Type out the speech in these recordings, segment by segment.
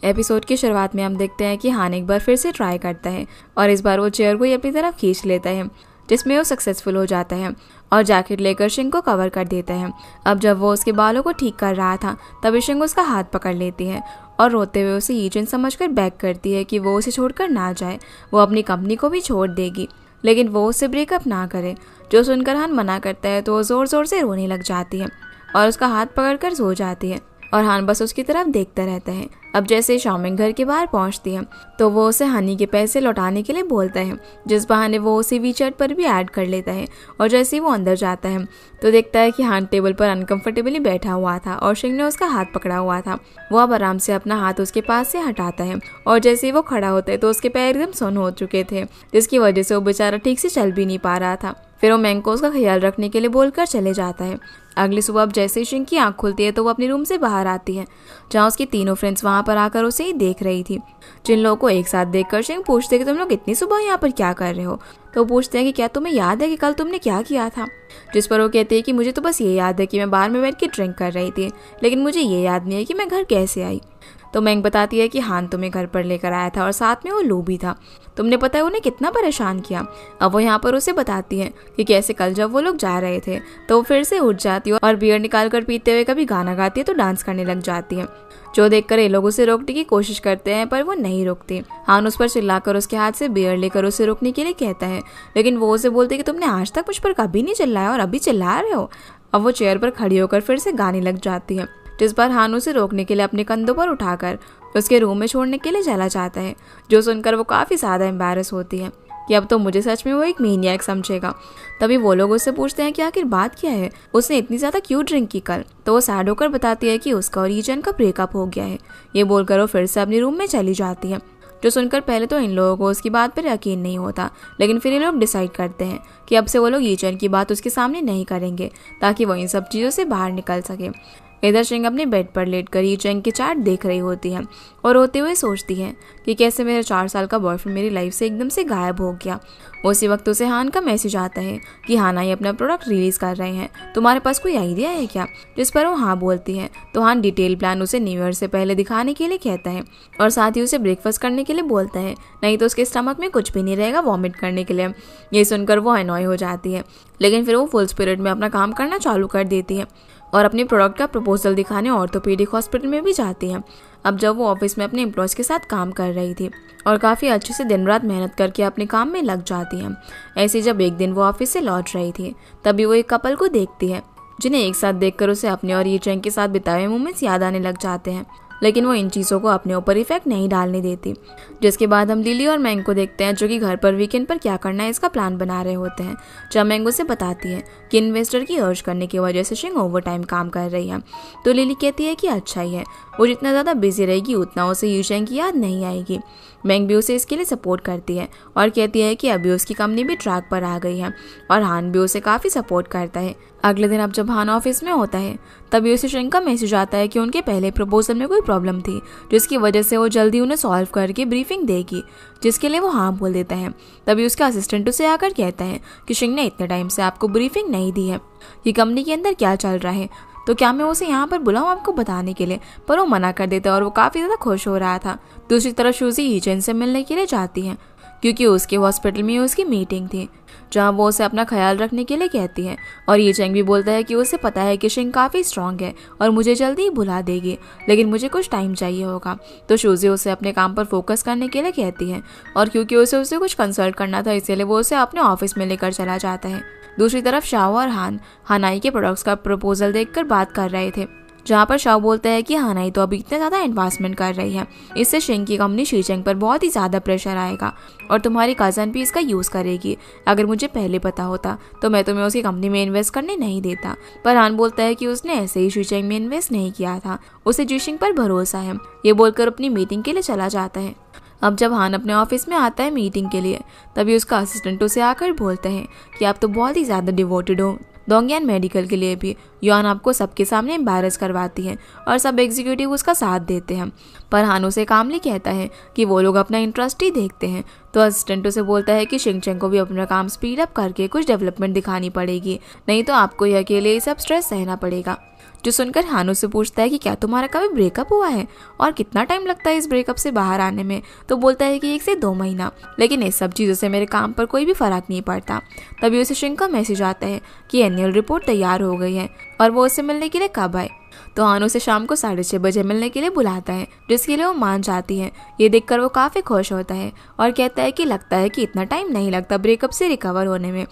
Episode की शुरुआत में हम देखते हैं कि हान एक बार फिर से ट्राई करता है और इस बार वो चेयर को ही अपनी तरफ खींच लेता है, जिसमें वो सक्सेसफुल हो जाता है और जैकेट लेकर शिंग को कवर कर देता है। अब जब वो उसके बालों को ठीक कर रहा था तभी शिंग उसका हाथ पकड़ लेती है और रोते हुए उसे ईचन समझकर बैक करती है कि वो उसे छोड़कर ना जाए, वो अपनी कंपनी को भी छोड़ देगी, लेकिन वो उससे ब्रेकअप ना करे। जो सुनकर हान मना करता है तो वो जोर जोर से रोने लग जाती है और उसका हाथ पकड़कर सो जाती है और हान बस उसकी तरफ देखता रहता है। अब जैसे शाओमिंग घर के बाहर पहुंचती है तो वो उसे हनी के पैसे लौटाने के लिए बोलता है, जिस बहाने वो उसे वीचैट पर भी ऐड कर लेता है। और जैसे ही वो अंदर जाता है तो देखता है कि हान टेबल पर अनकंफर्टेबली बैठा हुआ था और शिंग ने उसका हाथ पकड़ा हुआ था। वो अब आराम से अपना हाथ उसके पास से हटाता है और जैसे ही वो खड़ा होता है तो उसके पैर एकदम सुन्न हो चुके थे, जिसकी वजह से वो बेचारा ठीक से चल भी नहीं पा रहा था। फिर वो मैंग को उसका ख्याल रखने के लिए बोलकर चले जाता है। अगली सुबह अब जैसे ही शिंग की आंख खुलती है तो वो अपनी रूम से बाहर आती है, जहाँ उसकी तीनों फ्रेंड्स वहां पर आकर उसे ही देख रही थी। जिन लोगों को एक साथ देखकर शिंग पूछते कि तुम लोग इतनी सुबह यहाँ पर क्या कर रहे हो, तो वो पूछते हैं कि क्या तुम्हें याद है कि कल तुमने क्या किया था। जिस पर वो कहते हैं कि मुझे तो बस ये याद है कि मैं बार में बैठ के ड्रिंक कर रही थी, लेकिन मुझे ये याद नहीं है कि मैं घर कैसे आई। तो मैंग बताती है कि हान तुम्हें घर पर लेकर आया था और साथ में वो लू भी था, तुमने पता है उन्हें कितना परेशान किया। अब वो यहाँ पर उसे बताती है कि कैसे कल जब वो लोग जा रहे थे तो वो फिर से उठ जाती है और बियर निकाल कर पीते हुए कभी गाना गाती है तो डांस करने लग जाती है, जो देखकर ये लोग उसे रोकने की कोशिश करते हैं पर वो नहीं रुकती। हान उस पर चिल्लाकर उसके हाथ से बियर लेकर उसे रोकने के लिए कहता है, लेकिन वो उसे बोलती है कि तुमने आज तक मुझ पर कभी नहीं चिल्लाया और अभी चिल्ला रहे हो। अब वो चेयर पर खड़ी होकर फिर से गाने लग जाती है, जिस पर हान उसे रोकने के लिए अपने कंधों पर उठाकर उसके रूम में छोड़ने के लिए चला जाता है, जो सुनकर वो काफ़ी ज़्यादा एम्बैरस होती है कि अब तो मुझे सच में वो एक मीनियाक समझेगा। तभी वो लोग उससे पूछते हैं कि आखिर बात क्या है, उसने इतनी ज़्यादा क्यों ड्रिंक की कल। तो वो सैड होकर बताती है कि उसका और ईचन का ब्रेकअप हो गया है। ये बोलकर वो फिर से अपने रूम में चली जाती है, जो सुनकर पहले तो इन लोगों को उसकी बात पर यकीन नहीं होता, लेकिन फिर ये लोग डिसाइड करते हैं कि अब से वो लोग ईचन की बात उसके सामने नहीं करेंगे ताकि वो इन सब चीज़ों से बाहर निकल सके। इधर शिंग अपने बेड पर लेटकर ईचन की चैट देख रही होती है और रोते हुए सोचती है कि कैसे मेरा 4 साल का बॉयफ्रेंड मेरी लाइफ से एकदम से गायब हो गया। उसी वक्त उसे हान का मैसेज आता है कि हान आई अपना प्रोडक्ट रिलीज कर रहे हैं, तुम्हारे पास कोई आइडिया है क्या। जिस पर वो हाँ बोलती है तो हान डिटेल प्लान उसे न्यू ईयर से पहले दिखाने के लिए कहता है और साथ ही उसे ब्रेकफास्ट करने के लिए बोलता है, नहीं तो उसके स्टमक में कुछ भी नहीं रहेगा वॉमिट करने के लिए। ये सुनकर वो अनॉय हो जाती है, लेकिन फिर वो फुल स्पिरिट में अपना काम करना चालू कर देती है और अपने प्रोडक्ट का प्रपोजल दिखाने ऑर्थोपेडिक हॉस्पिटल में भी जाती है। अब जब वो ऑफिस में अपने एम्प्लॉयज के साथ काम कर रही थी और काफ़ी अच्छे से दिन रात मेहनत करके अपने काम में लग जाती है, ऐसे जब एक दिन वो ऑफिस से लौट रही थी तभी वो एक कपल को देखती है, जिन्हें एक साथ देखकर उसे अपने और ईचन के साथ बिताए मोमेंट्स याद आने लग जाते हैं, लेकिन वो इन चीज़ों को अपने ऊपर इफेक्ट नहीं डालने देती। जिसके बाद हम लिली और मैंग को देखते हैं, जो कि घर पर वीकेंड पर क्या करना है इसका प्लान बना रहे होते हैं। जब मैंग उसे बताती है कि इन्वेस्टर की अर्ज करने की वजह से शिंग ओवर टाइम काम कर रही है, तो लिली कहती है कि अच्छा ही है, वो जितना ज़्यादा बिजी रहेगी उतना उसे यूशेंग की याद नहीं आएगी। मैंग भी उसे इसके लिए सपोर्ट करती है और कहती है कि अभी उसकी कंपनी भी ट्रैक पर आ गई है और हान भी उसे काफ़ी सपोर्ट करता है। अगले दिन अब जब हान ऑफिस में होता है तभी उसे शिंग का मैसेज आता है कि उनके पहले प्रपोजल में कोई प्रॉब्लम थी, जिसकी वजह से वो जल्दी उन्हें सॉल्व करके ब्रीफिंग देगी, जिसके लिए वो हाँ बोल देता है। तभी उसका असिस्टेंट उसे आकर कहता है कि शिंग ने इतने टाइम से आपको ब्रीफिंग नहीं दी है कि कंपनी के अंदर क्या चल रहा है, तो क्या मैं उसे यहाँ पर बुलाऊं आपको बताने के लिए। पर वो मना कर देता है और वो काफ़ी ज़्यादा खुश हो रहा था। दूसरी तरफ शूजी ईचन से मिलने के लिए जाती है क्योंकि उसके हॉस्पिटल में उसकी मीटिंग थी, जहाँ वो उसे अपना ख्याल रखने के लिए कहती है और ईचन भी बोलता है कि उसे पता है कि शिंग काफ़ी स्ट्रांग है और मुझे जल्दी ही बुला देगी, लेकिन मुझे कुछ टाइम चाहिए होगा। तो शूजी उसे अपने काम पर फोकस करने के लिए कहती है और क्योंकि उसे कुछ कंसल्ट करना था इसलिए वो उसे अपने ऑफिस में लेकर चला जाता है। दूसरी तरफ शाओ और हानाई के प्रोडक्ट्स का प्रपोजल देखकर बात कर रहे थे, जहाँ पर शाओ बोलता है कि हानाई तो अभी इतने ज़्यादा इन्वेस्टमेंट कर रही है, इससे शिंग की कंपनी शीचेंग पर बहुत ही ज़्यादा प्रेशर आएगा और तुम्हारी कज़न भी इसका यूज़ करेगी। अगर मुझे पहले पता होता तो मैं तुम्हें उसकी कंपनी में इन्वेस्ट करने नहीं देता। पर हान बोलता है कि उसने ऐसे ही शीचेंग में इन्वेस्ट नहीं किया था, उसे जीशिंग पर भरोसा है। ये बोलकर अपनी मीटिंग के लिए चला जाता है। अब जब हान अपने ऑफिस में आता है मीटिंग के लिए तभी उसका असिस्टेंट उसे आकर बोलता है कि आप तो बहुत ही ज़्यादा डिवोटेड हो डोंगयान मेडिकल के लिए भी। युआन आपको सबके सामने एम्बैरस करवाती है और सब एग्जीक्यूटिव उसका साथ देते हैं, पर हान उसे कामली कहता है कि वो लोग अपना इंटरेस्ट ही देखते हैं। तो असिस्टेंट उसे बोलता है कि शिंगचेंग को भी अपना काम स्पीड अप करके कुछ डेवलपमेंट दिखानी पड़ेगी, नहीं तो आपको ये अकेले ये सब स्ट्रेस सहना पड़ेगा। जो सुनकर हान उससे पूछता है कि क्या तुम्हारा कभी ब्रेकअप हुआ है और कितना टाइम लगता है इस ब्रेकअप से बाहर आने में। तो बोलता है कि 1 से 2 महीना, लेकिन इस सब चीज़ों से मेरे काम पर कोई भी फर्क नहीं पड़ता। तभी उसे शिंग का मैसेज आता है कि एनुअल रिपोर्ट तैयार हो गई है और वो उससे मिलने के लिए कब आए। तो हान उसे शाम को 6:30 बजे मिलने के लिए बुलाता है, जिसके लिए वो मान जाती है। ये देखकर वो काफ़ी खुश होता है और कहता है कि लगता है कि इतना टाइम नहीं लगता ब्रेकअप से रिकवर होने में।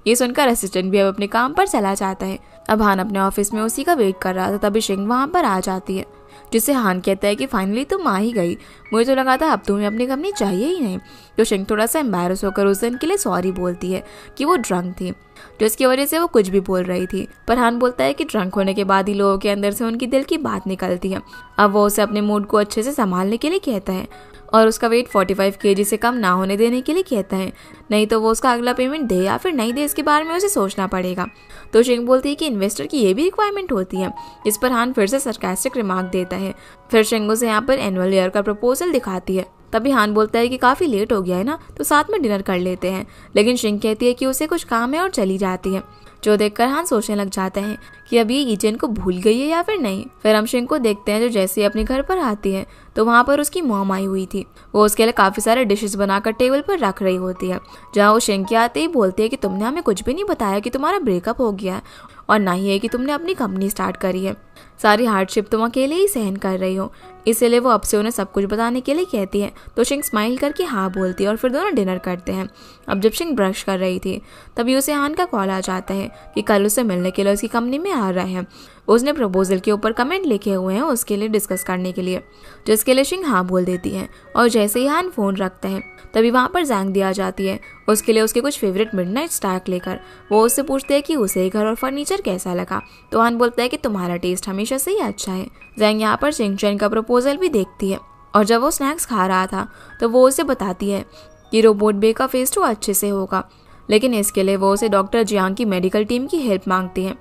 ये सुनकर असिस्टेंट भी अब अपने काम पर चला जाता है। अब हान अपने ऑफिस में उसी का वेट कर रहा था, तभी शिंग वहाँ पर आ जाती है, जिससे हान कहता है कि फाइनली तुम आ ही गई, मुझे तो लगा था अब तुम्हें अपनी कंपनी चाहिए ही नहीं। तो शिंग थोड़ा सा एम्बैरस होकर उस दिन के लिए सॉरी बोलती है कि वो ड्रंक थी, जिसकी वजह से वो कुछ भी बोल रही थी। पर हान बोलता है कि ड्रंक होने के बाद ही लोगों के अंदर से उनकी दिल की बात निकलती है। अब वो उसे अपने मूड को अच्छे से संभालने के लिए कहता है और उसका वेट 45 kg से कम ना होने देने के लिए कहता है, नहीं तो वो उसका अगला पेमेंट दे या फिर नहीं दे इसके बारे में उसे सोचना पड़ेगा। तो शिंग बोलती है कि इन्वेस्टर की ये भी रिक्वायरमेंट होती है। इस पर हान फिर से सरकास्टिक रिमार्क देता है। फिर शिंग उसे यहाँ पर एनुअल ईयर का प्रपोजल दिखाती है। तभी हान बोलता है कि काफ़ी लेट हो गया है ना, तो साथ में डिनर कर लेते हैं, लेकिन शिंग कहती है कि उसे कुछ काम है और चली जाती है। जो देखकर हान सोचने लग जाते हैं कि अब ये ईजेन को भूल गई है या फिर नहीं। फिर हम शिंग को देखते हैं जो जैसे ही अपने घर पर आती है तो वहाँ पर उसकी मॉम आई हुई थी। वो उसके लिए काफ़ी सारे डिशेस बनाकर टेबल पर रख रही होती है, जहाँ वो शिंग के आते ही बोलती है कि तुमने हमें कुछ भी नहीं बताया कि तुम्हारा ब्रेकअप हो गया है और ना ही है कि तुमने अपनी कंपनी स्टार्ट करी है। सारी हार्डशिप तुम अकेले ही सहन कर रही हो, इसीलिए वो अब से उन्हें सब कुछ बताने के लिए कहती है। तो शिंग स्माइल करके हाँ बोलती है और फिर दोनों डिनर करते हैं। अब जब शिंग ब्रश कर रही थी तभी उसे हान का कॉल आ जाता है कि कल उसे मिलने के लिए उसकी कंपनी में आ रहा है। उसने प्रपोजल के ऊपर कमेंट लिखे हुए हैं उसके लिए डिस्कस करने के लिए, जिसके लिए शिंग हाँ बोल देती है। और जैसे ही हान फोन रखता है तभी वहाँ पर जैंग दी आ जाती है, उसके लिए उसके कुछ फेवरेट मिडनाइट स्नैक लेकर। वो उससे पूछते हैं कि उसे घर और फर्नीचर कैसा लगा। तो हान बोलता है कि तुम्हारा टेस्ट हमेशा से ही अच्छा है। जैंग यहाँ पर शिंग चैन का प्रपोजल भी देखती है और जब वो स्नैक्स खा रहा था तो वो उसे बताती है कि रोबोट बे का फेस 2 अच्छे से होगा, लेकिन इसके लिए वो उसे डॉक्टर जियांग की मेडिकल टीम की हेल्प मांगती है।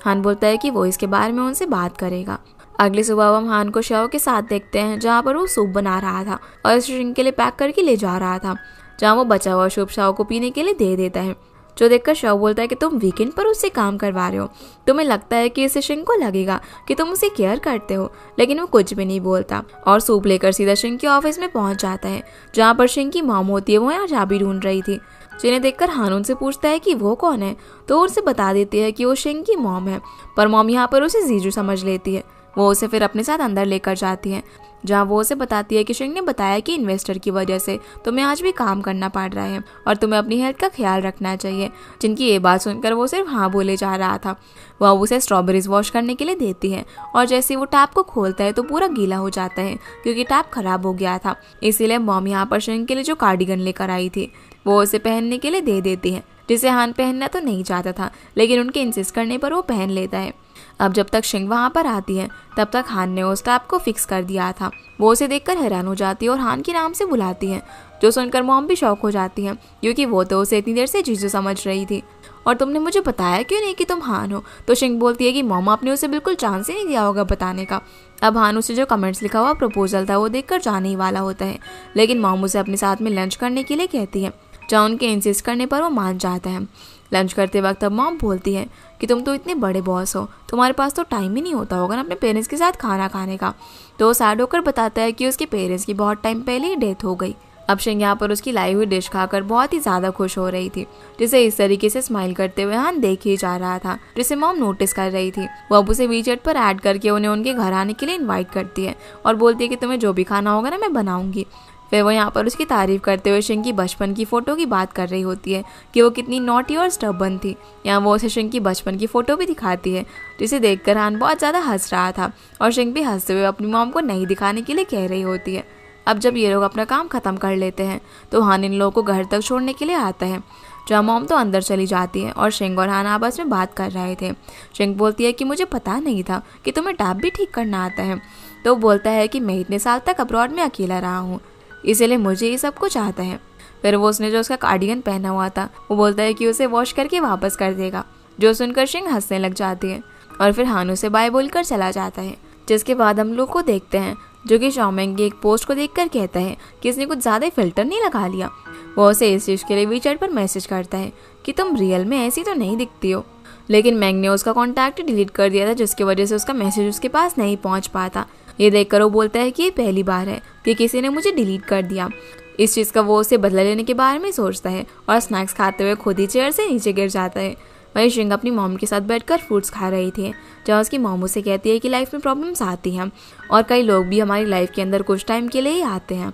हान बोलता है कि वो इसके बारे में उनसे बात करेगा। अगली सुबह हम हान को शाओ के साथ देखते हैं, जहाँ पर वो सूप बना रहा था और इसे शिंग के लिए पैक करके ले जा रहा था, जहाँ वो बचा हुआ सूप शाओ को पीने के लिए दे देता है। जो देखकर शाओ बोलता है कि तुम वीकेंड पर उससे काम करवा रहे हो, तुम्हें लगता है कि इससे शिंग को लगेगा कि तुम उसे केयर करते हो, लेकिन वो कुछ भी नहीं बोलता और सूप लेकर सीधा शिंग के ऑफिस में पहुंच जाता है, जहाँ पर शिंग की मॉम होती है। वो यहाँ चाबी ढूंढ रही थी, जिन्हें देखकर हान उनसे पूछता है कि वो कौन है। तो वो उसे बता देती है कि वो शिंग की मॉम है, पर मॉम यहाँ पर उसे जीजू समझ लेती है। वो उसे फिर अपने साथ अंदर लेकर जाती है, जहाँ वो उसे बताती है कि शिंग ने बताया कि इन्वेस्टर की वजह से तुम्हें आज भी काम करना पड़ रहा है और तुम्हें अपनी हेल्थ का ख्याल रखना चाहिए। जिनकी ये बात सुनकर वो सिर्फ हाँ बोले जा रहा था। वह उसे स्ट्रॉबेरीज वॉश करने के लिए देती है और जैसे वो टैप को खोलता है तो पूरा गीला हो जाता है, क्योंकि टैप खराब हो गया था। इसीलिए मॉम यहाँ पर शिंग के लिए जो कार्डिगन लेकर आई थी वो उसे पहनने के लिए दे देती है, जिसे हान पहनना तो नहीं चाहता था, लेकिन उनके इंसिस्ट करने पर वो पहन लेता है। अब जब तक शिंग वहाँ पर आती है तब तक हान ने उस टैप को फिक्स कर दिया था। वो उसे देखकर हैरान हो जाती है और हान के नाम से बुलाती है, जो सुनकर मॉम भी शॉक हो जाती है, क्योंकि वो तो उसे इतनी देर से जीजू समझ रही थी। और तुमने मुझे बताया क्यों नहीं कि तुम हान हो? तो शिंग बोलती है कि मॉम आपने उसे बिल्कुल चांस ही नहीं दिया होगा बताने का। अब हान उसे जो कमेंट्स लिखा हुआ प्रपोजल था वो देखकर जाने ही वाला होता है, लेकिन मॉम उसे अपने साथ में लंच करने के लिए कहती है, जहाँ उनके इंसिस्ट करने पर वो मान जाता है। लंच करते वक्त अब मॉम बोलती है कि तुम तो इतने बड़े बॉस हो, तुम्हारे पास तो टाइम ही नहीं होता होगा ना अपने पेरेंट्स के साथ खाना खाने का। तो वो सैड होकर बताता है कि उसके पेरेंट्स की बहुत टाइम पहले ही डेथ हो गई। अब शिंग यहाँ पर उसकी लाई हुई डिश खाकर बहुत ही ज़्यादा खुश हो रही थी, जिसे इस तरीके से स्माइल करते हुए हान देख ही जा रहा था, जिसे मॉम नोटिस कर रही थी। वो अब उसे वीचैट पर ऐड करके उन्हें उनके घर आने के लिए इन्वाइट करती है और बोलती है कि तुम्हें जो भी खाना होगा ना मैं बनाऊंगी। फिर वो यहाँ पर उसकी तारीफ करते हुए शिंग की बचपन की फ़ोटो की बात कर रही होती है कि वो कितनी नॉटी और स्टबर्न थी। यहाँ वो उसे शिंग की बचपन की फ़ोटो भी दिखाती है, जिसे देखकर हान बहुत ज़्यादा हंस रहा था और शिंग भी हंसते हुए अपनी मॉम को नहीं दिखाने के लिए कह रही होती है। अब जब ये लोग अपना काम ख़त्म कर लेते हैं तो हान इन लोगों को घर तक छोड़ने के लिए आता है, जहाँ मॉम तो अंदर चली जाती है और शिंग और हान आपस में बात कर रहे थे। शिंग बोलती है कि मुझे पता नहीं था कि तुम्हें टैप भी ठीक करना आता है। तो बोलता है कि मैं इतने साल तक अब्रॉड में अकेला रहा हूँ, इसीलिए मुझे ये सब कुछ आता है। फिर वो उसने जो उसका कार्डिगन पहना हुआ था वो बोलता है कि उसे वॉश करके वापस कर देगा, जो सुनकर शिंग हंसने लग जाती है और फिर हान उसे बाय बोलकर चला जाता है। जिसके बाद हम लोग को देखते हैं जो कि शाओमेंग की एक पोस्ट को देखकर कहता है कि इसने कुछ ज़्यादा फिल्टर नहीं लगा लिया। वो उसे इस चीज़ के लिए वीचैट पर मैसेज करता है कि तुम रियल में ऐसी तो नहीं दिखती हो। लेकिन मैंग ने उसका कॉन्टैक्ट डिलीट कर दिया था, जिसकी वजह से उसका मैसेज उसके पास नहीं पहुंच पाता। ये देखकर वो बोलता है कि ये पहली बार है कि किसी ने मुझे डिलीट कर दिया। इस चीज़ का वो उसे बदला लेने के बारे में सोचता है और स्नैक्स खाते हुए खुद ही चेयर से नीचे गिर जाता है। वहीं शिंग अपनी मॉम के साथ बैठकर फ्रूट्स खा रही थी, जहाँ उसकी मॉम उसे कहती है कि लाइफ में प्रॉब्लम्स आती हैं और कई लोग भी हमारी लाइफ के अंदर कुछ टाइम के लिए ही आते हैं।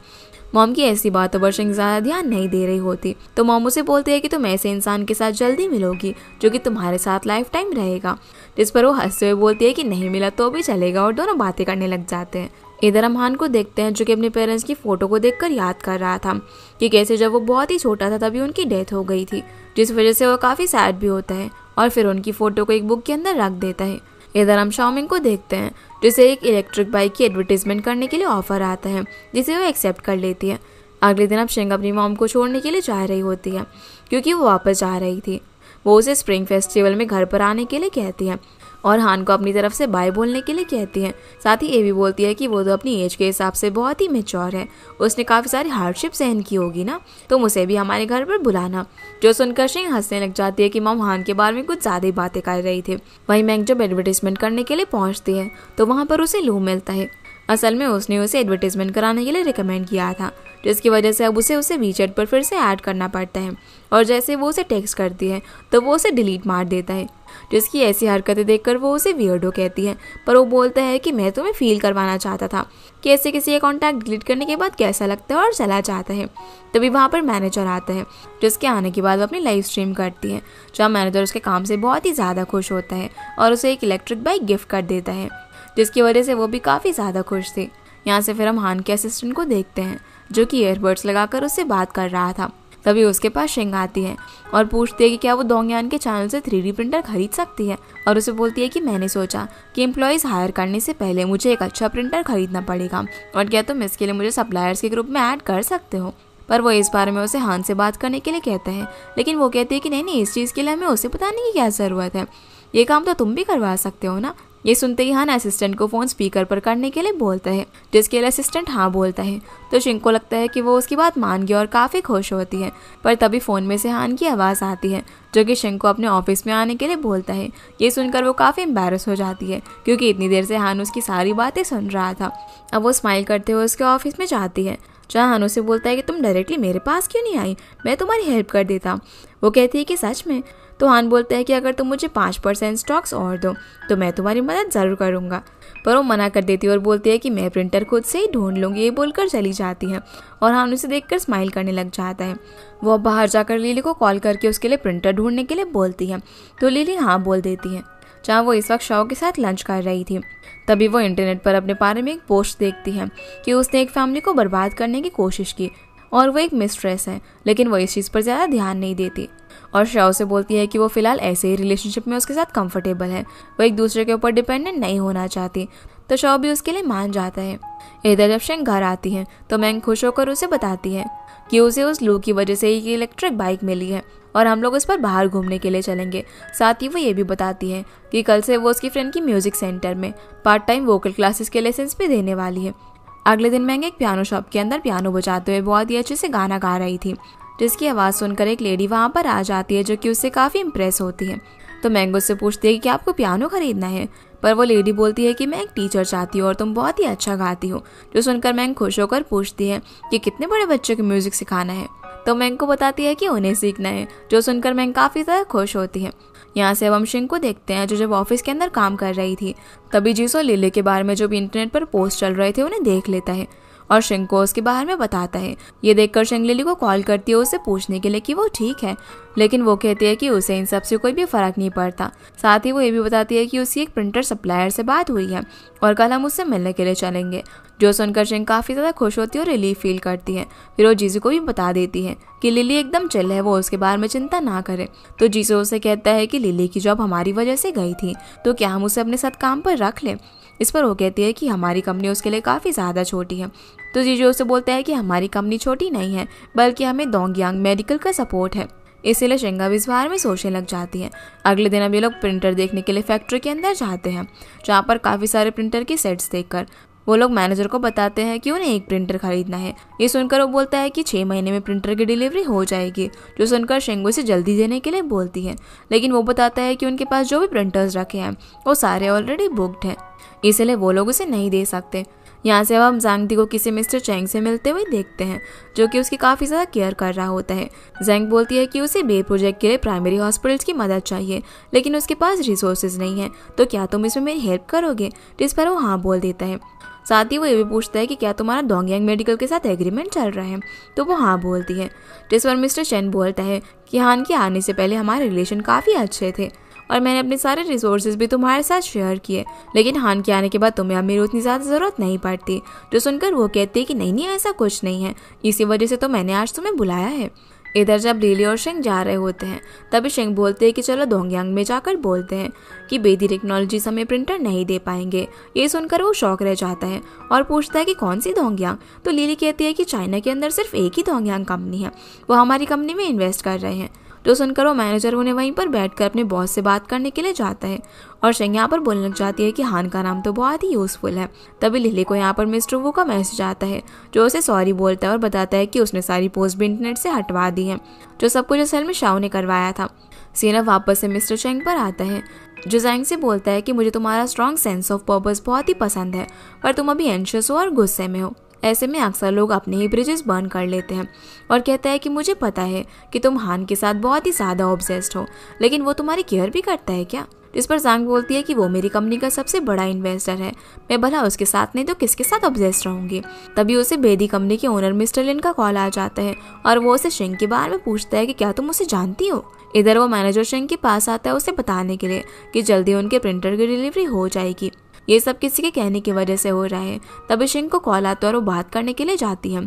मॉम की ऐसी बातों पर शिंग ज़्यादा ध्यान नहीं दे रही होती, तो मॉम उसे बोलती है कि तुम ऐसे इंसान के साथ जल्दी मिलोगी जो कि तुम्हारे साथ लाइफ टाइम रहेगा, जिस पर वो हंसते हुए बोलती है कि नहीं मिला तो भी चलेगा, और दोनों बातें करने लग जाते हैं। इधर हम हान को देखते हैं जो कि अपने पेरेंट्स की फ़ोटो को देखकर याद कर रहा था कि कैसे जब वो बहुत ही छोटा था तभी उनकी डेथ हो गई थी, जिस वजह से वो काफ़ी सैड भी होता है और फिर उनकी फ़ोटो को एक बुक के अंदर रख देता है। इधर हम शाओमिंग को देखते हैं जिसे एक इलेक्ट्रिक बाइक की एडवर्टीजमेंट करने के लिए ऑफर आता है, जिसे वो एक्सेप्ट कर लेती है। अगले दिन अब शिंग अपनी मॉम को छोड़ने के लिए जा रही होती है क्योंकि वो वापस जा रही थी। वो उसे स्प्रिंग फेस्टिवल में घर पर आने के लिए कहती है और हान को अपनी तरफ से बाय बोलने के लिए कहती है। साथ ही ये भी बोलती है कि वो तो अपनी एज के हिसाब से बहुत ही मैच्योर है, उसने काफ़ी सारी हार्डशिप सहन की होगी ना, तो उसे भी हमारे घर पर बुलाना। जो सुनकर शिंग हंसने लग जाती है कि मॉम हान के बारे में कुछ ज़्यादा ही बातें कर रही थी। वहीं मैंग जब एडवर्टीजमेंट करने के लिए पहुँचती है तो वहाँ पर उसे लू मिलता है। असल में उसने उसे एडवर्टीजमेंट कराने के लिए रिकमेंड किया था, जिसकी वजह से अब उसे वीचैट पर फिर से ऐड करना पड़ता है और जैसे वो उसे टेक्स्ट करती है तो वो उसे डिलीट मार देता है, जिसकी ऐसी हरकतें देखकर वो उसे वियर्डो कहती है। पर वो बोलता है कि मैं तुम्हें फील करवाना चाहता था कि ऐसे किसी का कॉन्टैक्ट डिलीट करने के बाद कैसा लगता है, और चला जाता है। तभी वहाँ पर मैनेजर आता है, जिसके आने के बाद वो अपनी लाइव स्ट्रीम करती है, जहाँ मैनेजर उसके काम से बहुत ही ज़्यादा खुश होता है और उसे एक इलेक्ट्रिक बाइक गिफ्ट कर देता है, जिसकी वजह से वो भी काफ़ी ज़्यादा खुश थी। यहाँ से फिर हम हान के असिस्टेंट को देखते हैं जो कि ईयरबड्स लगाकर उससे बात कर रहा था। तभी उसके पास शिंग आती है और पूछती है कि क्या वो डोंगयान के चैनल से 3D प्रिंटर खरीद सकती है, और उसे बोलती है कि मैंने सोचा कि एम्प्लॉयज़ हायर करने से पहले मुझे एक अच्छा प्रिंटर खरीदना पड़ेगा और क्या तुम इसके लिए मुझे सप्लायर्स के ग्रुप में ऐड कर सकते हो। पर वो इस बारे में उसे हान से बात करने के लिए कहता है, लेकिन वो कहती है कि नहीं, इस चीज़ के लिए हमें उसे बताने की क्या ज़रूरत है, ये काम तो तुम भी करवा सकते हो ना। ये सुनते ही हान असिस्टेंट को फ़ोन स्पीकर पर करने के लिए बोलता है, जिसके लिए असिस्टेंट हाँ बोलता है। तो शिंग को लगता है कि वो उसकी बात मान गई और काफ़ी खुश होती है। पर तभी फ़ोन में से हान की आवाज़ आती है जो कि शिंग को अपने ऑफिस में आने के लिए बोलता है। ये सुनकर वो काफ़ी एम्बैरस हो जाती है क्योंकि इतनी देर से हान उसकी सारी बातें सुन रहा था। अब वो स्माइल करते हुए उसके ऑफिस में जाती है, जहाँ हान उसे बोलता है कि तुम डायरेक्टली मेरे पास क्यों नहीं आई, मैं तुम्हारी हेल्प कर देता। वो कहती है कि सच में? तो हान बोलता है कि अगर तुम मुझे 5% स्टॉक्स और दो तो मैं तुम्हारी मदद ज़रूर करूँगा। पर वो मना कर देती है और बोलती है कि मैं प्रिंटर खुद से ही ढूंढ लूँगी। ये बोलकर चली जाती है और हान उसे देखकर स्माइल करने लग जाता है। वो अब बाहर जाकर लिली को कॉल करके उसके लिए प्रिंटर ढूंढने के लिए बोलती है, तो लिली हाँ बोल देती है, जहाँ वो इस वक्त शव के साथ लंच कर रही थी। तभी वो इंटरनेट पर अपने बारे में एक पोस्ट देखती है कि उसने एक फैमिली को बर्बाद करने की कोशिश की और वो एक मिस्ट्रेस है, लेकिन वो इस चीज़ पर ज़्यादा ध्यान नहीं देती और शव से बोलती है कि वो फिलहाल ऐसे ही रिलेशनशिप में उसके साथ कंफर्टेबल है, वो एक दूसरे के ऊपर डिपेंडेंट नहीं होना चाहती। तो शव भी उसके लिए मान जाता है। इधर जब शिंग घर आती है तो मैंग खुश होकर उसे बताती है कि उसे उस लू की वजह से ही इलेक्ट्रिक बाइक मिली है और हम लोग उस पर बाहर घूमने के लिए चलेंगे। साथ ही वो ये भी बताती है कि कल से वो उसकी फ्रेंड की म्यूजिक सेंटर में पार्ट टाइम वोकल क्लासेस के लेसन्स भी देने वाली है। अगले दिन मैंग एक पियानो शॉप के अंदर पियानो बजाते हुए बहुत ही अच्छे से गाना गा रही थी, जिसकी आवाज़ सुनकर एक लेडी वहाँ पर आ जाती है जो कि उससे काफ़ी इम्प्रेस होती है। तो मैंग उससे पूछती है कि क्या आपको पियानो खरीदना है, पर वो लेडी बोलती है कि मैं एक टीचर चाहती हूँ और तुम बहुत ही अच्छा गाती हो। जो सुनकर मैंग खुश होकर पूछती है कि कितने बड़े बच्चों को म्यूज़िक सिखाना है, तो मैंग को बताती है कि उन्हें सीखना है। जो सुनकर मैंग काफ़ी ज़्यादा खुश होती है। यहाँ से अब हम शिंग को देखते हैं जो जब ऑफिस के अंदर काम कर रही थी तभी जीसो लिली के बारे में जो भी इंटरनेट पर पोस्ट चल रहे थे उन्हें देख लेता है और शिंग को उसके बारे में बताता है। ये देखकर शिंग लिली को कॉल करती है उससे पूछने के लिए कि वो ठीक है, लेकिन वो कहती है कि उसे इन सब से कोई भी फर्क नहीं पड़ता। साथ ही वो ये भी बताती है कि उसकी एक प्रिंटर सप्लायर से बात हुई है और कल हम उससे मिलने के लिए चलेंगे। जो सुनकर शिंग काफ़ी ज़्यादा खुश होती है और रिलीफ फील करती है। फिर वो जीसू को भी बता देती है कि लिली एकदम चिल है, वो उसके बारे में चिंता ना करे। तो जीसू उसे कहता है कि लिली की जॉब हमारी वजह से गई थी, तो क्या हम उसे अपने साथ काम पर रख लें। इस पर वो कहती है कि हमारी कंपनी उसके लिए काफ़ी ज़्यादा छोटी है। तो जीजू उसे बोलता है कि हमारी कंपनी छोटी नहीं है, बल्कि हमें डोंगयांग मेडिकल का सपोर्ट है। इसीलिए शिंगा भी इस बारे में सोचने लग जाती है। अगले दिन अब ये लोग प्रिंटर देखने के लिए फैक्ट्री के अंदर जाते हैं, जहाँ पर काफ़ी सारे प्रिंटर के सेट्स देखकर वो लोग मैनेजर को बताते हैं कि उन्हें एक प्रिंटर खरीदना है। ये सुनकर वो बोलता है कि 6 महीने में प्रिंटर की डिलीवरी हो जाएगी, जो सुनकर शेंग उसे जल्दी देने के लिए बोलती है। लेकिन वो बताता है कि उनके पास जो भी प्रिंटर्स रखे हैं वो सारे ऑलरेडी बुक्ड हैं, इसलिए वो लोग उसे नहीं दे सकते। यहाँ से अब हम ज़ैंग दी को किसी मिस्टर चैंग से मिलते हुए देखते हैं, जो कि उसकी काफ़ी ज़्यादा केयर कर रहा होता है। ज़ैंग बोलती है कि उसे बे प्रोजेक्ट के लिए प्राइमरी हॉस्पिटल्स की मदद चाहिए, लेकिन उसके पास रिसोर्सेज नहीं है, तो क्या तुम इसमें मेरी हेल्प करोगे? जिस पर वो हाँ बोल देता है। साथ ही वो ये भी पूछता है कि क्या तुम्हारा डोंगयांग मेडिकल के साथ एग्रीमेंट चल रहा है, तो वो हाँ बोलती है। जिस पर मिस्टर चेन बोलता है कि हान के आने से पहले हमारे रिलेशन काफ़ी अच्छे थे और मैंने अपने सारे रिसोर्सेज भी तुम्हारे साथ शेयर किए, लेकिन हान के आने के बाद तुम्हें अब मेरी उतनी ज़्यादा ज़रूरत नहीं पड़ती। जो सुनकर वो कहती है कि नहीं ऐसा कुछ नहीं है, इसी वजह से तो मैंने आज तुम्हें बुलाया है। इधर जब लिली और शेंग जा रहे होते हैं तभी शेंग बोलते हैं कि चलो डोंगयांग में जाकर बोलते हैं कि बेदी टेक्नोलॉजी हमें प्रिंटर नहीं दे पाएंगे। ये सुनकर वो शौक रह जाता है और पूछता है कि कौन सी डोंगयांग? तो लिली कहती है कि चाइना के अंदर सिर्फ एक ही डोंगयांग कंपनी है, वो हमारी कंपनी में इन्वेस्ट कर रहे हैं। जो सुनकर वो मैनेजर उन्हें वहीं पर बैठकर अपने बॉस से बात करने के लिए जाता है और शेंग यहाँ पर बोलने लग जाती है कि हान का नाम तो बहुत ही यूजफुल है। तभी लिली को यहाँ पर मिस्टर वू का मैसेज आता है, जो उसे सॉरी बोलता है और बताता है कि उसने सारी पोस्ट भी इंटरनेट से हटवा दी है, जो सब कुछ असल में शाओ ने करवाया था। सीना वापस से मिस्टर चेंग पर आता है, जो ज़ैंग से बोलता है कि मुझे तुम्हारा स्ट्रॉन्ग सेंस ऑफ पर्पस बहुत ही पसंद है, पर तुम अभी एंशियस हो और गुस्से में हो। ऐसे में अक्सर लोग अपने ही ब्रिजेस बर्न कर लेते हैं। और कहता है कि मुझे पता है कि तुम हान के साथ बहुत ही ज़्यादा ऑब्सेस्ड हो, लेकिन वो तुम्हारी केयर भी करता है क्या? जिस पर ज़ैंग बोलती है कि वो मेरी कंपनी का सबसे बड़ा इन्वेस्टर है, मैं भला उसके साथ नहीं तो किसके साथ ऑब्सेस्ड रहूंगी। तभी उसे बेदी कंपनी के ओनर मिस्टर लिन का कॉल आ जाता है और वो उसे शेंग के बारे में पूछता है कि क्या तुम उसे जानती हो। इधर वो मैनेजर शेंग के पास आता है उसे बताने के लिए कि जल्दी उनके प्रिंटर की डिलीवरी हो जाएगी। ये सब किसी के कहने की वजह से हो रहा है। तभी शेंग को कॉल आता है और वो बात करने के लिए जाती है।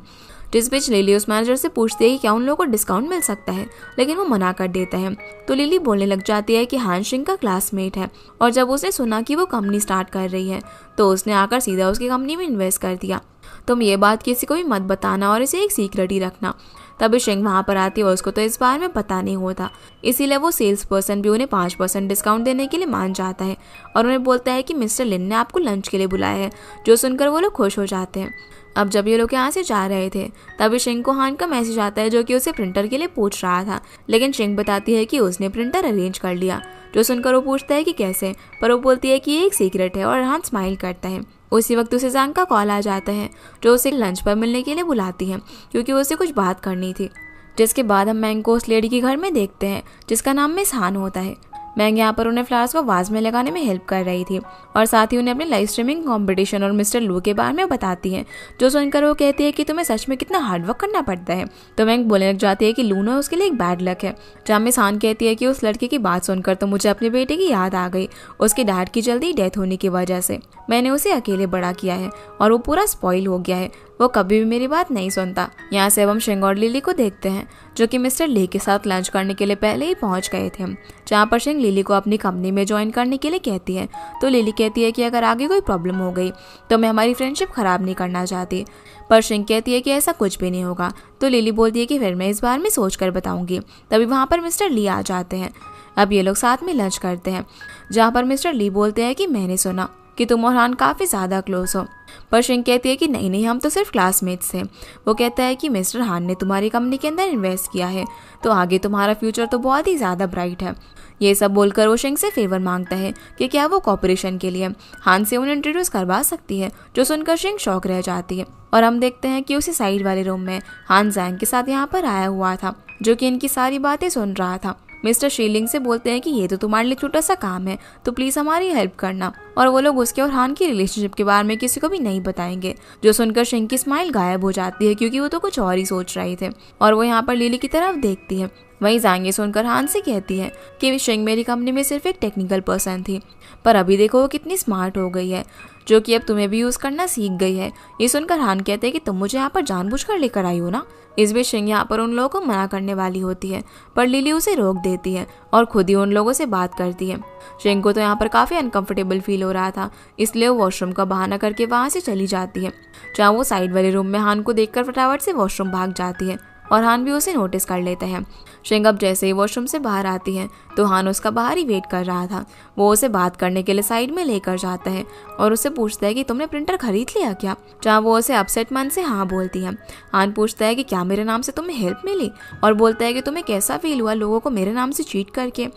जिस बीच लिली उस मैनेजर से पूछती है कि क्या उन लोगों को डिस्काउंट मिल सकता है, लेकिन वो मना कर देता है। तो लिली बोलने लग जाती है कि हान शेंग का क्लासमेट है और जब उसने सुना कि वो कंपनी स्टार्ट कर रही है तो उसने आकर सीधा उसकी कंपनी में इन्वेस्ट कर दिया। तुम ये बात किसी को भी मत बताना और इसे एक सीक्रेट ही रखना। तभी शेंग वहाँ पर आती है और उसको तो इस बारे में पता नहीं होता, इसीलिए वो सेल्स पर्सन भी उन्हें 5% डिस्काउंट देने के लिए मान जाता है और उन्हें बोलता है कि मिस्टर लिन ने आपको लंच के लिए बुलाया है, जो सुनकर वो लोग खुश हो जाते हैं। अब जब ये लोग यहाँ से जा रहे थे तभी शेंग को हान का मैसेज आता है, जो कि उसे प्रिंटर के लिए पूछ रहा था, लेकिन शेंग बताती है कि उसने प्रिंटर अरेंज कर लिया। जो सुनकर वो पूछता है कि कैसे, पर वो बोलती है कि ये एक सीक्रेट है और हान स्माइल करता है। उसी वक्त उसे ज़ैंग का कॉल आ जाता है, जो उसे लंच पर मिलने के लिए बुलाती है क्योंकि उसे कुछ बात करनी थी। जिसके बाद हम मैंग को उस लेडी के घर में देखते हैं जिसका नाम मिस हान होता है। मैंग यहाँ पर उन्हें फ्लावर्स को वाज में लगाने में हेल्प कर रही थी और साथ ही उन्हें अपने लाइव स्ट्रीमिंग कंपटीशन और मिस्टर लू के बारे में बताती है। जो सुनकर वो कहती है कि तुम्हें सच में कितना हार्डवर्क करना पड़ता है। तो मैंग बोलने लग जाती है कि लूना उसके लिए एक बैड लक है। जहाँ मिस हान कहती है कि उस लड़के की बात सुनकर तो मुझे अपने बेटे की याद आ गई, उसके डैड की जल्दी डेथ होने की वजह से मैंने उसे अकेले बड़ा किया है और वो पूरा स्पॉइल हो गया है, वो कभी भी मेरी बात नहीं सुनता। यहाँ से अब हम शेंग और लिली को देखते हैं, जो कि मिस्टर ली के साथ लंच करने के लिए पहले ही पहुंच गए थे, जहाँ पर शेंग लिली को अपनी कंपनी में ज्वाइन करने के लिए कहती है। तो लिली कहती है कि अगर आगे कोई प्रॉब्लम हो गई तो मैं हमारी फ्रेंडशिप खराब नहीं करना चाहती, पर शेंग कहती है कि ऐसा कुछ भी नहीं होगा। तो लिली बोलती है कि फिर मैं इस बार में सोच कर बताऊंगी। तभी वहाँ पर मिस्टर ली आ जाते हैं। अब ये लोग साथ में लंच करते हैं, जहाँ पर मिस्टर ली बोलते हैं कि मैंने सुना कि तुम और हान काफ़ी ज़्यादा क्लोज हो, पर शेंग कहती है कि नहीं हम तो सिर्फ क्लासमेट्स थे। वो कहता है कि मिस्टर हान ने तुम्हारी कंपनी के अंदर इन्वेस्ट किया है, तो आगे तुम्हारा फ्यूचर तो बहुत ही ज़्यादा ब्राइट है। ये सब बोलकर वो शेंग से फेवर मांगता है कि क्या वो कॉपरेशन के लिए हान से उन्हें इंट्रोड्यूस करवा सकती है। जो सुनकर शेंग शॉक रह जाती है और हम देखते हैं कि उसी साइड वाले रूम में हान ज़ैंग के साथ यहाँ पर आया हुआ था, जो कि इनकी सारी बातें सुन रहा था। मिस्टर शीलिंग से बोलते हैं कि ये तो तुम्हारे लिए छोटा सा काम है, तो प्लीज हमारी हेल्प करना। और वो लोग उसके और हान की रिलेशनशिप के बारे में किसी को भी नहीं बताएंगे। जो सुनकर शेंग की स्माइल गायब हो जाती है क्योंकि वो तो कुछ और ही सोच रहे थे और वो यहाँ पर लिली की तरफ देखती है। वहीं ज़ैंग ये सुनकर हान से कहती है कि शेंग मेरी कंपनी में सिर्फ एक टेक्निकल पर्सन थी, पर अभी देखो वो कितनी स्मार्ट हो गई है, जो कि अब तुम्हें भी यूज़ करना सीख गई है। ये सुनकर हान कहते हैं कि तुम मुझे यहाँ पर जानबूझकर लेकर आई हो ना। इस बीच शेंग यहाँ पर उन लोगों को मना करने वाली होती है, पर लिली उसे रोक देती है और खुद ही उन लोगों से बात करती है। शेंग को तो यहाँ पर काफ़ी अनकंफर्टेबल फील हो रहा था, इसलिए वो वॉशरूम का बहाना करके वहाँ से चली जाती है, जहाँ वो साइड वाले रूम में हान को देखकर फटाफट से वॉशरूम भाग जाती है और हान भी उसे नोटिस कर लेता है। शेंग अब जैसे ही वॉशरूम से बाहर आती है तो हान उसका बाहर ही वेट कर रहा था। वो उसे बात करने के लिए साइड में लेकर जाता है और उससे पूछता है कि तुमने प्रिंटर खरीद लिया क्या, जहाँ वो उसे अपसेट मन से हाँ बोलती है। हान पूछता है कि क्या मेरे नाम से तुम्हें हेल्प मिली, और बोलता है कि तुम्हें कैसा फील हुआ लोगों को मेरे नाम से चीट करके।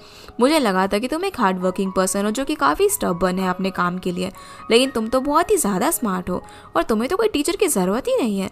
मुझे लगा था कि तुम एक हार्ड वर्किंग पर्सन हो जो कि काफ़ी स्टबर्न है अपने काम के लिए, लेकिन तुम तो बहुत ही ज़्यादा स्मार्ट हो और तुम्हें तो कोई टीचर की ज़रूरत ही नहीं है।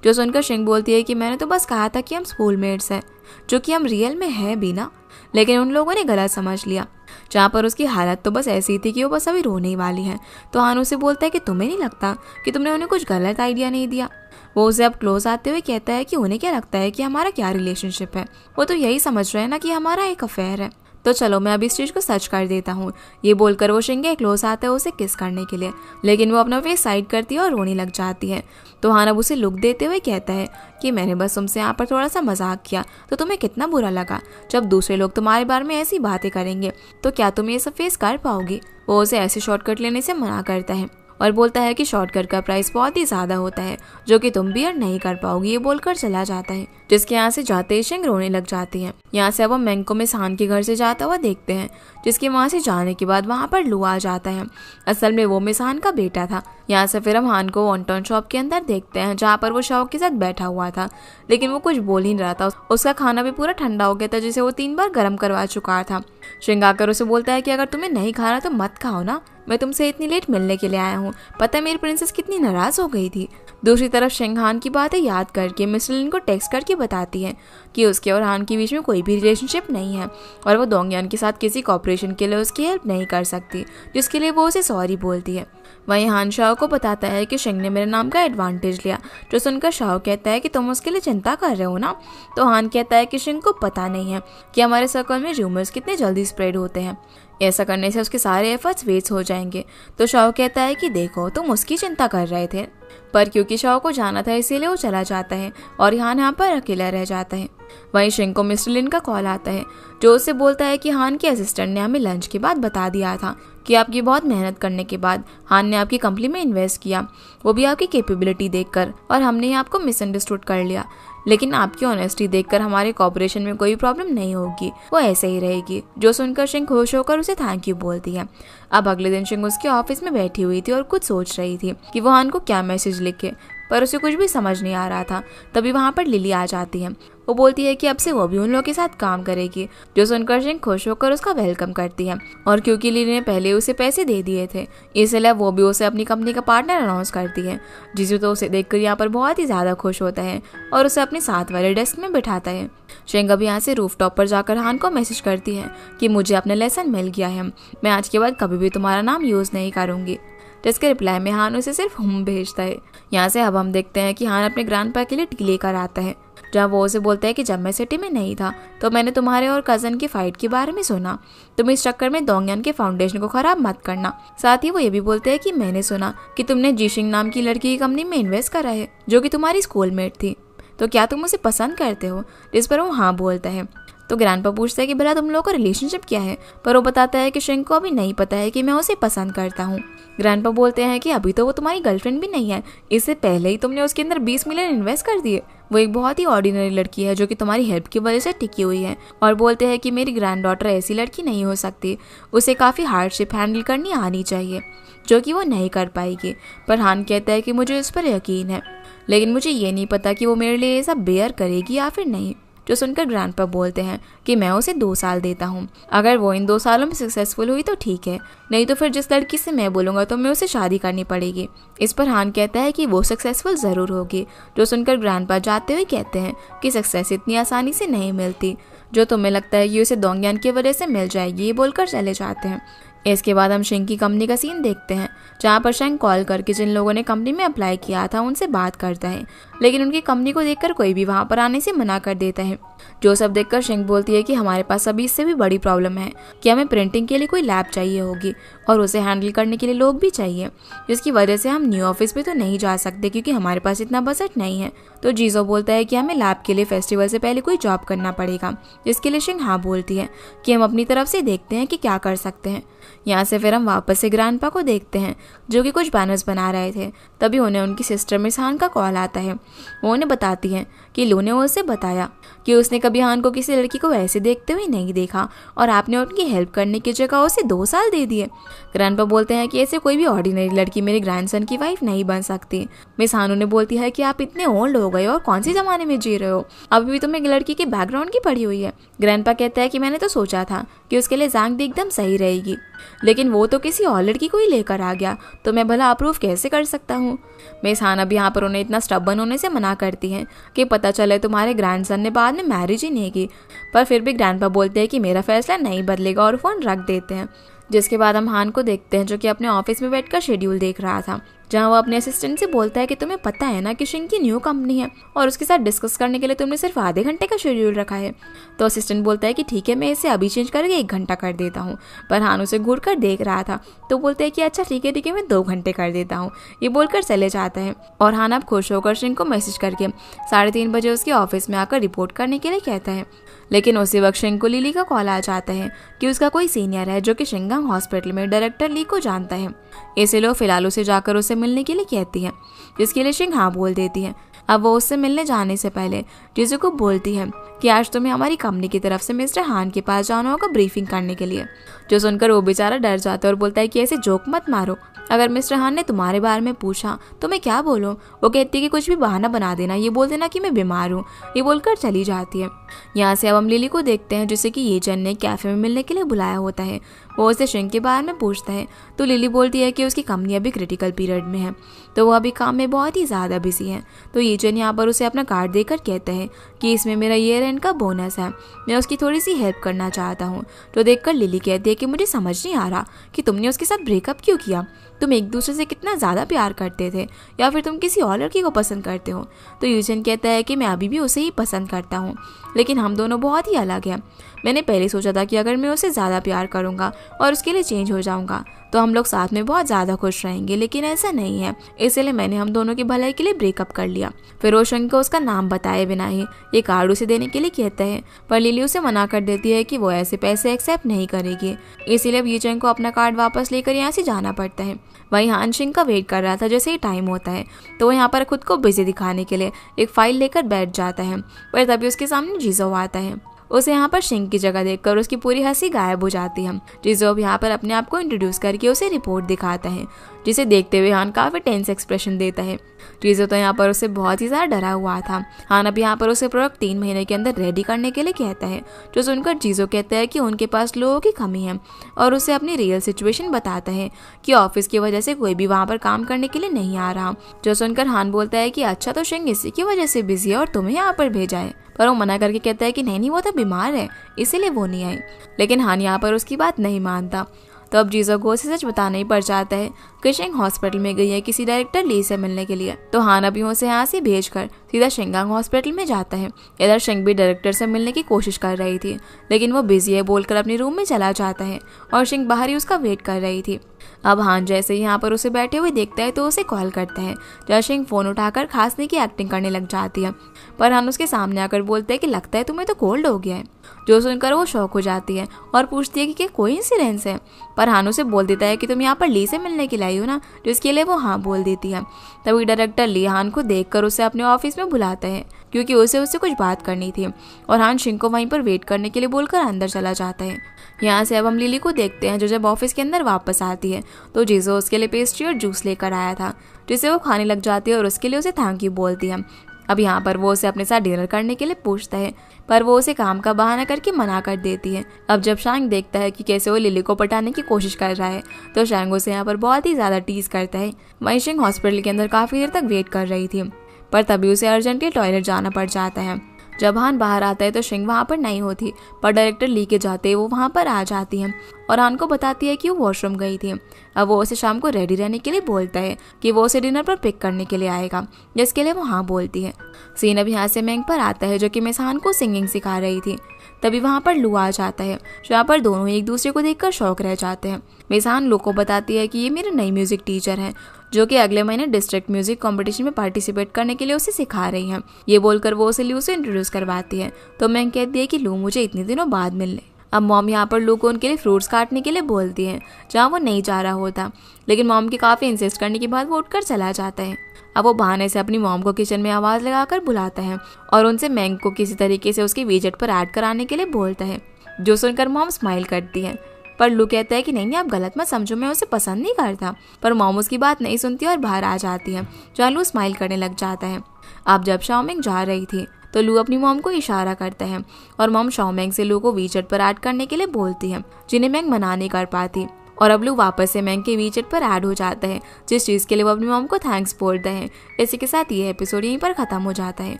जो सुनकर शेंग बोलती है कि मैंने तो बस कहा था कि हम स्कूलमेट्स हैं, जो कि हम रियल में है भी ना, लेकिन उन लोगों ने गलत समझ लिया। जहाँ पर उसकी हालत तो बस ऐसी थी कि वो बस अभी रोने ही वाली है। तो हान उसे बोलता है कि तुम्हें नहीं लगता कि तुमने उन्हें कुछ गलत आइडिया नहीं दिया। वो उसे अब क्लोज आते हुए कहता है कि उन्हें क्या लगता है कि हमारा क्या रिलेशनशिप है, वो तो यही समझ रहे हैं ना कि हमारा एक अफेयर है। तो चलो मैं अभी इस चीज़ को सच कर देता हूँ। ये बोलकर वो शेंग क्लोज आता है उसे किस करने के लिए, लेकिन वो अपना फेस साइड करती है और रोने लग जाती है। तो हान अब उसे लुक देते हुए कहता है कि मैंने बस तुमसे यहाँ पर थोड़ा सा मजाक किया, तो तुम्हें कितना बुरा लगा। जब दूसरे लोग तुम्हारे बारे में ऐसी बातें करेंगे तो क्या तुम ये सब फेस कर पाओगी। वो उसे ऐसे शॉर्टकट लेने से मना करता है और बोलता है कि शॉर्टकट का प्राइस बहुत ही ज़्यादा होता है जो कि तुम बियर नहीं कर पाओगी। ये बोलकर चला जाता है, जिसके यहाँ से जाते ही शेंग रोने लग जाती है। यहाँ से अब हम मैंग को मिस हान के घर से जाता हुआ देखते हैं, जिसके वहाँ से जाने के बाद वहाँ पर लू आ जाता है। असल में वो मिस हान का बेटा था। यहाँ से फिर हम हान को वॉन्टन शॉप के अंदर देखते हैं, जहाँ पर वो शौक के साथ बैठा हुआ था, लेकिन वो कुछ बोल ही नहीं रहा था। उसका खाना भी पूरा ठंडा हो गया था, जिसे वो 3 बार गर्म करवा चुका था। शेंग आकर उसे बोलता है कि अगर तुम्हें नहीं खाना तो मत खाओ ना, मैं तुमसे इतनी लेट मिलने के लिए आया हूँ। पता है मेरी प्रिंसेस कितनी नाराज हो गई थी। दूसरी तरफ शेंग हान की बातें याद करके मिस लिन को टेक्स्ट करके बताती है कि उसके और हान के बीच में कोई भी रिलेशनशिप नहीं है और वो दोंगयान के साथ किसी कॉपरेशन के लिए उसकी हेल्प नहीं कर सकती, जिसके लिए वो उसे सॉरी बोलती है। वहीं हान शाओ को बताता है कि शेंग ने मेरे नाम का एडवांटेज लिया, जो सुनकर शाओ कहता है कि तुम उसके लिए चिंता कर रहे हो ना। तो हान कहता है कि शेंग को पता नहीं है कि हमारे सर्कल में र्यूमर्स कितने जल्दी स्प्रेड होते हैं, ऐसा करने से उसके सारे एफर्ट्स वेस्ट हो जाएंगे। तो शाओ कहता है कि देखो तुम उसकी चिंता कर रहे थे, पर क्योंकि शाओ को जाना था इसीलिए वो चला जाता है और हान यहाँ पर अकेला रह जाता है। वहीं शेंग को मिस्टर लिन का कॉल आता है, जो उससे बोलता है कि हान के असिस्टेंट ने हमें लंच के बाद बता दिया था कि आपकी बहुत मेहनत करने के बाद हान ने आपकी कंपनी में इन्वेस्ट किया, वो भी आपकी कैपेबिलिटी देखकर, और हमने आपको मिसअंडरस्टूड कर लिया। लेकिन आपकी ऑनेस्टी देखकर हमारे कॉर्पोरेशन में कोई प्रॉब्लम नहीं होगी, वो ऐसे ही रहेगी। जो सुनकर शेंग खुश होकर उसे थैंक यू बोलती है। अब अगले दिन शेंग उसके ऑफिस में बैठी हुई थी और कुछ सोच रही थी कि वो हान को क्या मैसेज लिखे, पर उसे कुछ भी समझ नहीं आ रहा था। तभी वहाँ पर लिली आ जाती है। वो बोलती है कि अब से वो भी उन लोगों के साथ काम करेगी। जो सुनकर शेंग खुश होकर उसका वेलकम करती है, और क्योंकि लिली ने पहले उसे पैसे दे दिए थे इसलिए वो भी उसे अपनी कंपनी का पार्टनर अनाउंस करती है। जिसे तो उसे देखकर यहाँ पर बहुत ही ज़्यादा खुश होता है और उसे अपने साथ वाले डेस्क में बिठाता है। शेंग अब यहाँ से रूफटॉप पर जाकर हान को मैसेज करती है कि मुझे अपना लेसन मिल गया है, मैं आज के बाद कभी भी तुम्हारा नाम यूज़ नहीं करूँगी। जिसके रिप्लाई में हान उसे सिर्फ भेजता है। यहाँ से अब हम देखते हैं कि हान अपने ग्रैंडपा के लिए टी लेकर आता है, जहाँ वो उसे बोलता है कि जब मैं सिटी में नहीं था तो मैंने तुम्हारे और कज़न की फाइट के बारे में सुना, तुम इस चक्कर में दोंगयान के फाउंडेशन को खराब मत करना। साथ ही वो ये भी बोलते हैं कि मैंने सुना कि तुमने जीशिंग नाम की लड़की की कंपनी में इन्वेस्ट करा है, जो कि तुम्हारी स्कूलमेट थी, तो क्या तुम उसे पसंद करते हो। जिस पर वो हाँ बोलता है। तो ग्रैंडपा पूछता है कि भला तुम लोगों का रिलेशनशिप क्या है, पर वो बताता है कि शेंग को अभी नहीं पता है कि मैं उसे पसंद करता हूँ। ग्रैंडपा बोलते हैं कि अभी तो वो तुम्हारी गर्लफ्रेंड भी नहीं है, इससे पहले ही तुमने उसके अंदर 20 मिलियन इन्वेस्ट कर दिए। वो एक बहुत ही ऑर्डिनरी लड़की है जो कि तुम्हारी हेल्प की वजह से टिकी हुई है, और बोलते हैं कि मेरी ग्रैंड डॉटर ऐसी लड़की नहीं हो सकती, उसे काफ़ी हार्डशिप हैंडल करनी आनी चाहिए, जो कि वो नहीं कर पाएगी। पर हान कहता है कि मुझे उस पर यकीन है, लेकिन मुझे ये नहीं पता कि वो मेरे लिए ये सब बेयर करेगी या फिर नहीं। जो सुनकर ग्रैंडपा बोलते हैं कि मैं उसे 2 साल देता हूँ, अगर वो इन 2 सालों में सक्सेसफुल हुई तो ठीक है, नहीं तो फिर जिस लड़की से मैं बोलूँगा तो मैं उसे शादी करनी पड़ेगी। इस पर हान कहता है कि वो सक्सेसफुल ज़रूर होगी। जो सुनकर ग्रैंडपा जाते हुए कहते हैं कि सक्सेस इतनी आसानी से नहीं मिलती, जो तुम्हें लगता है कि उसे दोंगयान की वजह से मिल जाएगी, ये बोलकर चले जाते हैं। इसके बाद हम शेंग की कंपनी का सीन देखते हैं, जहाँ पर शेंग कॉल करके जिन लोगों ने कंपनी में अप्लाई किया था उनसे बात करता है, लेकिन उनकी कंपनी को देखकर कोई भी वहाँ पर आने से मना कर देता है। जो सब देखकर शेंग बोलती है कि हमारे पास अभी इससे भी बड़ी प्रॉब्लम है कि हमें प्रिंटिंग के लिए कोई लैब चाहिए होगी और उसे हैंडल करने के लिए लोग भी चाहिए, जिसकी वजह से हम न्यू ऑफिस पे तो नहीं जा सकते क्योंकि हमारे पास इतना बजट नहीं है। तो जीजो बोलता है कि हमें लैब के लिए फेस्टिवल से पहले कोई जॉब करना पड़ेगा, जिसके लिए शिंग हाँ बोलती है कि हम अपनी तरफ से देखते हैं कि क्या कर सकते हैं। यहाँ से फिर हम वापस से ग्रैंडपा को देखते हैं जो कि कुछ बैनर्स बना रहे थे। तभी उन्हें उनकी सिस्टर मिस हान का कॉल आता है। वो उन्हें बताती है कि लू ने उसे बताया कि उसने कभी हान को किसी लड़की को ऐसे देखते हुए नहीं देखा और आपने उनकी हेल्प करने की जगह उसे 2 साल दे दिए। ग्रैंडपा बोलते हैं कि ऐसे कोई भी ऑर्डिनरी लड़की मेरे ग्रैंडसन की वाइफ नहीं बन सकती। मिस हान उन्हें बोलती है कि आप इतने ओल्ड हो गए और कौन सी जमाने में जी रहे हो, अभी भी तुम्हें लड़की के बैकग्राउंड की पड़ी हुई है। ग्रैंडपा कहता है कि मैंने तो सोचा था कि उसके लिए जैंग भी एकदम सही रहेगी, लेकिन वो तो किसी और लड़की को ही लेकर आ गया, तो मैं भला अप्रूव कैसे कर सकता हूँ। मिस हान अब यहाँ पर उन्हें इतना स्टबन होने से मना करती हैं कि पता चले तुम्हारे ग्रैंडसन ने बाद में मैरिज ही नहीं की। पर फिर भी ग्रैंडपा बोलते हैं कि मेरा फैसला नहीं बदलेगा और फोन रख देते हैं। जिसके बाद हम हान को देखते हैं जो कि अपने ऑफिस में बैठकर शेड्यूल देख रहा था, जहां वो अपने असिस्टेंट से बोलता है कि तुम्हें पता है ना कि शिंग की न्यू कंपनी है और उसके साथ डिस्कस करने के लिए तुमने सिर्फ आधे घंटे का शेड्यूल रखा है। तो असिस्टेंट बोलता है कि ठीक है, मैं इसे अभी चेंज करके 1 घंटा कर देता हूँ। पर हान उसे घूर कर देख रहा था तो बोलते हैं कि अच्छा ठीक है मैं 2 घंटे कर देता हूँ। ये बोलकर चले जाता है और हान अब खुश होकर शिंग को मैसेज करके 3:30 बजे उसके ऑफिस में आकर रिपोर्ट करने के लिए कहता है। लेकिन उसी वक्त शिंग को लिली का कॉल आ जाता है कि उसका कोई सीनियर है जो कि शिंगांग हॉस्पिटल में डायरेक्टर ली को जानता है। इसलिए लोग फिलहाल उसे जाकर उसे मिलने के लिए कहती है, जिसके लिए शिंग हाँ बोल देती है। अब वो उससे मिलने जाने से पहले जीजू को बोलती है कि आज तुम्हें हमारी कंपनी की तरफ से मिस्टर हान के पास जाना होगा ब्रीफिंग करने के लिए। जो सुनकर वो बेचारा डर जाता है और बोलता है कि ऐसे जोक मत मारो, अगर मिस्टर हान ने तुम्हारे बारे में पूछा तो मैं क्या बोलूं। वो कहती है कि कुछ भी बहाना बना देना, ये बोल देना कि मैं बीमार हूँ। ये बोलकर चली जाती है। यहाँ से अब हम लिली को देखते हैं जिसे कि ये जन ने कैफे में मिलने के लिए बुलाया होता है। वो उसे शिंग के बारे में पूछता है तो लिली बोलती है कि उसकी कंपनी अभी क्रिटिकल पीरियड में है, तो वो अभी काम में बहुत ही ज़्यादा बिजी है। तो ये जन यहाँ पर उसे अपना कार्ड देकर कहता है कि इसमें मेरा ईयर एंड का बोनस है, मैं उसकी थोड़ी सी हेल्प करना चाहता हूँ। तो देखकर लिली कहती है कि मुझे समझ नहीं आ रहा कि तुमने उसके साथ ब्रेकअप क्यों किया, तुम एक दूसरे से कितना ज़्यादा प्यार करते थे या फिर तुम किसी और लड़की को पसंद करते हो। तो यूजन कहता है कि मैं अभी भी उसे ही पसंद करता हूँ, लेकिन हम दोनों बहुत ही अलग हैं। मैंने पहले सोचा था कि अगर मैं उसे ज़्यादा प्यार करूँगा और उसके लिए चेंज हो जाऊँगा तो हम लोग साथ में बहुत ज़्यादा खुश रहेंगे, लेकिन ऐसा नहीं है, इसलिए मैंने हम दोनों की भलाई के लिए ब्रेकअप कर लिया। फिर रोशन को उसका नाम बताए बिना ही ये कार्ड उसे देने के लिए कहता है, पर लिली उसे मना कर देती है कि वो ऐसे पैसे एक्सेप्ट नहीं करेगी। इसीलिए यूचेंग को अपना कार्ड वापस लेकर यहाँ से जाना पड़ता है। वहीं हान शिंग का वेट कर रहा था जैसे ही टाइम होता है, तो वो यहाँ पर खुद को बिजी दिखाने के लिए एक फाइल लेकर बैठ जाता है। पर तभी उसके सामने जीजो आता है। उसे यहाँ पर शिंग की जगह देखकर उसकी पूरी हंसी गायब हो जाती है। जीजो यहाँ पर अपने आप को इंट्रोड्यूस करके उसे रिपोर्ट दिखाता है, जिसे देखते हुए हान काफी टेंस एक्सप्रेशन देता है। जीजो तो यहाँ पर उसे बहुत ही ज़्यादा डरा हुआ था। हान अब यहाँ पर उसे प्रोडक्ट 3 महीने के अंदर रेडी करने के लिए कहता है, जो सुनकर जीजो कहता है कि उनके पास लोगों की कमी है और उसे अपनी रियल सिचुएशन बताता है कि ऑफिस की वजह से कोई भी वहाँ पर काम करने के लिए नहीं आ रहा। जो सुनकर हान बोलता है कि अच्छा, तो शिंग इसी की वजह से बिजी है और तुम्हें यहाँ पर भेजा है। पर वो मना करके कहता है कि नहीं वो तो बीमार है, इसीलिए वो नहीं आई। लेकिन हान यहाँ पर उसकी बात नहीं मानता। तो अब जीजो को उसे सच बताना ही पड़ जाता है कि शिंग हॉस्पिटल में गई है किसी डायरेक्टर ली से मिलने के लिए। तो हान अभी उसे यहाँ से भेजकर सीधा शिंगांग हॉस्पिटल में जाता है। इधर शिंग भी डायरेक्टर से मिलने की कोशिश कर रही थी, लेकिन वो बिजी है बोलकर अपने रूम में चला जाता है और शिंग बाहर ही उसका वेट कर रही थी। अब हान जैसे ही यहाँ पर उसे बैठे हुए देखता है तो उसे कॉल करता है, जहाँ शिंग फोन उठाकर खांसने की एक्टिंग करने लग जाती है। पर हान उसके सामने आकर बोलता है कि लगता है तुम्हें तो कोल्ड हो गया है। जो सुनकर वो शॉक हो जाती है और पूछती है कि क्या कोई इंसिडेंस है। पर हान उसे बोल देता है कि तुम यहाँ पर ली से मिलने के लिए आई हो ना, जिसके लिए वो हाँ बोल देती है। तभी डायरेक्टर ली हान को देखकर उसे अपने ऑफिस में बुलाता है, क्योंकि उसे उससे कुछ बात करनी थी। और हान शिंग को वहीं पर वेट करने के लिए बोलकर अंदर चला जाता है। यहाँ से अब हम लिली को देखते हैं, जो जब ऑफिस के अंदर वापस आती है तो जीजो उसके लिए पेस्ट्री और जूस लेकर आया था, जिसे वो खाने लग जाती है और उसके लिए उसे थैंक यू बोलती है। अब यहाँ पर वो उसे अपने साथ डिनर करने के लिए पूछता है, पर वो उसे काम का बहाना करके मना कर देती है। अब जब शांग देखता है कि कैसे वो लिली को पटाने की कोशिश कर रहा है, तो शांग उसे यहाँ पर बहुत ही ज़्यादा टीज करता है। वहीं शिंग हॉस्पिटल के अंदर काफ़ी देर तक वेट कर रही थी, पर तभी उसे अर्जेंटली टॉयलेट जाना पड़ जाता है। जब हान बाहर आता है तो शिंग वहाँ पर नहीं होती, पर डायरेक्टर ली के जाते वो वहाँ पर आ जाती है और हान को बताती है कि वो वॉशरूम गई थी। अब वो उसे शाम को रेडी रहने के लिए बोलता है कि वो उसे डिनर पर पिक करने के लिए आएगा, जिसके लिए वो हाँ बोलती है। सीन अब यहाँ से मैंग पर आता है, जो कि मिस हान को सिंगिंग सिखा रही थी। तभी वहाँ पर लू आ जाता है, जहाँ पर दोनों एक दूसरे को देखकर शौक रह जाते हैं। मिस हान लू को बताती है कि ये मेरे नई म्यूजिक टीचर हैं, जो कि अगले महीने डिस्ट्रिक्ट म्यूजिक कंपटीशन में पार्टिसिपेट करने के लिए उसे सिखा रही हैं। ये बोलकर वो उसे लू से इंट्रोड्यूस करवाती है तो मैंग कहती है कि लू मुझे इतने दिनों बाद मिलने। अब मॉम यहाँ पर लू को उनके लिए फ्रूट्स काटने के लिए बोलती है जहाँ वो नहीं जा रहा होता, लेकिन मॉम की काफ़ी इंसिस्ट करने के बाद वो उठकर चला जाता है। अब वो बहाने से अपनी मॉम को किचन में आवाज़ लगाकर बुलाता है और उनसे मैंग को किसी तरीके से उसके वीजेट पर ऐड कराने के लिए बोलता है, जो सुनकर मॉम स्माइल करती है। पर लू कहता है कि नहीं आप गलत मत समझो, मैं उसे पसंद नहीं करता। पर मॉम उसकी बात नहीं सुनती और बाहर आ जाती है, जहाँ लू स्माइल करने लग जाता है। अब जब शाओमेंग जा रही थी तो लू अपनी मॉम को इशारा करता है और मॉम शाओमेंग से लू को वीचेट पर ऐड करने के लिए बोलती है, जिन्हें मैंग मना नहीं कर पाती। और अब लू वापस से मैंग के वीचेट पर ऐड हो जाता है, जिस चीज़ के लिए वो अपनी मॉम को थैंक्स बोलता है। इसी के साथ ये एपिसोड यहीं पर ख़त्म हो जाता है।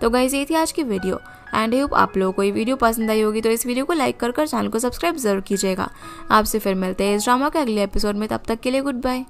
तो गाइस ये थी आज की वीडियो एंड आई होप आप लोगों को ये वीडियो पसंद आई होगी। तो इस वीडियो को लाइक कर चैनल को सब्सक्राइब जरूर कीजिएगा। आपसे फिर मिलते हैं इस ड्रामा के अगले एपिसोड में, तब तक के लिए गुड बाय।